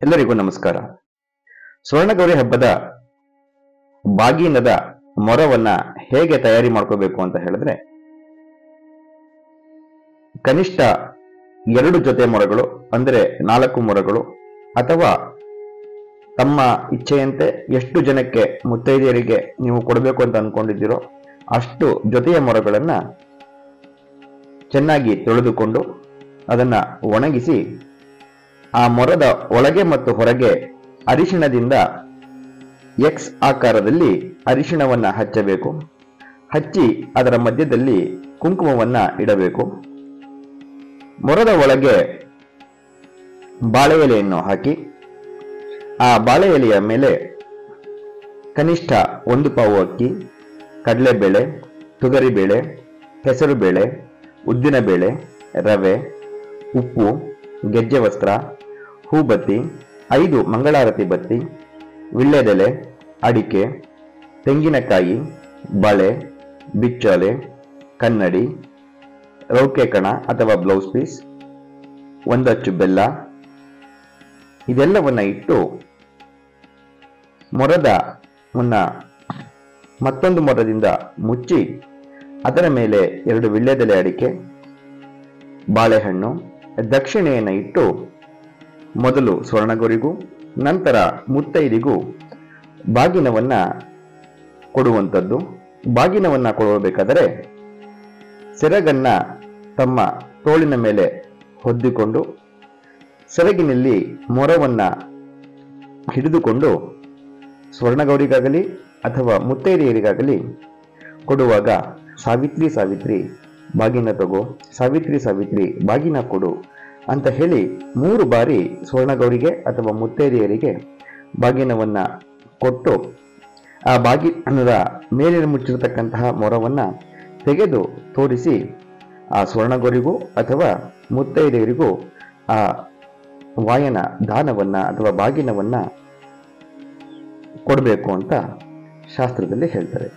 ಎಲ್ಲರಿಗೂ ನಮಸ್ಕಾರ. ಸ್ವರ್ಣಗೌರಿ ಹಬ್ಬದ ಬಾಗಿನದ ಮೊರವನ್ನ ಹೇಗೆ ತಯಾರಿ ಮಾಡ್ಕೋಬೇಕು ಅಂತ ಹೇಳಿದ್ರೆ, ಕನಿಷ್ಠ 2 ಜೊತೆ ಮೊರಗಳು ಅಂದ್ರೆ 4 ಮೊರಗಳು, ಅಥವಾ ತಮ್ಮ ಇಚ್ಛೆಯಂತೆ ಎಷ್ಟು ಜನಕ್ಕೆ ಮುತ್ತೈದೆಯರಿಗೆ ನೀವು ಕೊಡಬೇಕು ಅಂತ ಅನ್ಕೊಂಡಿದ್ದೀರೋ ಅಷ್ಟು ಜೊತೆಯ ಮೊರಗಳನ್ನ ಚೆನ್ನಾಗಿ ತೊಳೆದುಕೊಂಡು ಅದನ್ನ ಒಣಗಿಸಿ ಆ ಮೊರದ ಒಳಗೆ ಮತ್ತು ಹೊರಗೆ ಅರಿಶಿಣದಿಂದ ಎಕ್ಸ್ ಆಕಾರದಲ್ಲಿ ಅರಿಶಿಣವನ್ನ ಹಚ್ಚಬೇಕು. ಹಚ್ಚಿ ಅದರ ಮಧ್ಯದಲ್ಲಿ ಕುಂಕುಮವನ್ನ ಇಡಬೇಕು. ಮೊರದ ಒಳಗೆ ಬಾಳೆ ಎಲೆಯನ್ನು ಹಾಕಿ ಆ ಬಾಳೆ ಎಲೆಯ ಮೇಲೆ ಕನಿಷ್ಠ 1 ಪಾವು ಅಕ್ಕಿ, ಕಡಲೆಬೇಳೆ, ತೊಗರಿಬೇಳೆ, ಹೆಸರುಬೇಳೆ, ಉದ್ದಿನಬೇಳೆ, ರವೆ, ಉಪ್ಪು, ಗೆಜ್ಜೆ ವಸ್ತ್ರ, ಹೂಬತ್ತಿ, 5 ಮಂಗಳಾರತಿ ಬತ್ತಿ, ವಿಳ್ಳೆದೆಲೆ, ಅಡಿಕೆ, ತೆಂಗಿನಕಾಯಿ, ಬಳೆ, ಬಿಚ್ಚೋಲೆ, ಕನ್ನಡಿ, ರೌಕೆ ಕಣ ಅಥವಾ ಬ್ಲೌಸ್ ಪೀಸ್, 1 ಅಚ್ಚು ಬೆಲ್ಲ, ಇದೆಲ್ಲವನ್ನ ಇಟ್ಟು ಮೊರದವನ್ನ ಮತ್ತೊಂದು ಮೊರದಿಂದ ಮುಚ್ಚಿ ಅದರ ಮೇಲೆ 2 ವಿಳ್ಳೆದೆಲೆ ಅಡಿಕೆ, ಬಾಳೆಹಣ್ಣು, ದಕ್ಷಿಣೆಯನ್ನು ಇಟ್ಟು ಮೊದಲು ಸ್ವರ್ಣಗೌರಿಗೂ ನಂತರ ಮುತ್ತೈದಿಗೂ ಬಾಗಿನವನ್ನ ಕೊಡುವಂಥದ್ದು. ಬಾಗಿನವನ್ನ ಕೊಡಬೇಕಾದರೆ ಸೆರಗನ್ನ ತಮ್ಮ ತೋಳಿನ ಮೇಲೆ ಹೊದ್ದಿಕೊಂಡು ಸೆರಗಿನಲ್ಲಿ ಮೊರವನ್ನ ಹಿಡಿದುಕೊಂಡು ಸ್ವರ್ಣಗೌರಿಗಾಗಲಿ ಅಥವಾ ಮುತ್ತೈದೆಯರಿಗಾಗಲಿ ಕೊಡುವಾಗ ಸಾವಿತ್ರಿ ಸಾವಿತ್ರಿ ಬಾಗಿನ ತಗೋ, ಸಾವಿತ್ರಿ ಸಾವಿತ್ರಿ ಬಾಗಿನ ಕೊಡು ಅಂತ ಹೇಳಿ 3 ಬಾರಿ ಸ್ವರ್ಣಗೌರಿಗೆ ಅಥವಾ ಮುತ್ತೈದೆಯರಿಗೆ ಬಾಗಿನವನ್ನ ಕೊಟ್ಟು ಆ ಬಾಗಿನದ ಮೇಲೆ ಮುಚ್ಚಿರತಕ್ಕಂತಹ ಮೊರವನ್ನ ತೆಗೆದು ತೋರಿಸಿ ಆ ಸ್ವರ್ಣಗೌರಿಗೂ ಅಥವಾ ಮುತ್ತೈದೆಯರಿಗೂ ಆ ವಾಯನ ದಾನವನ್ನ ಅಥವಾ ಬಾಗಿನವನ್ನ ಕೊಡಬೇಕು ಅಂತ ಶಾಸ್ತ್ರದಲ್ಲಿ ಹೇಳ್ತಾರೆ.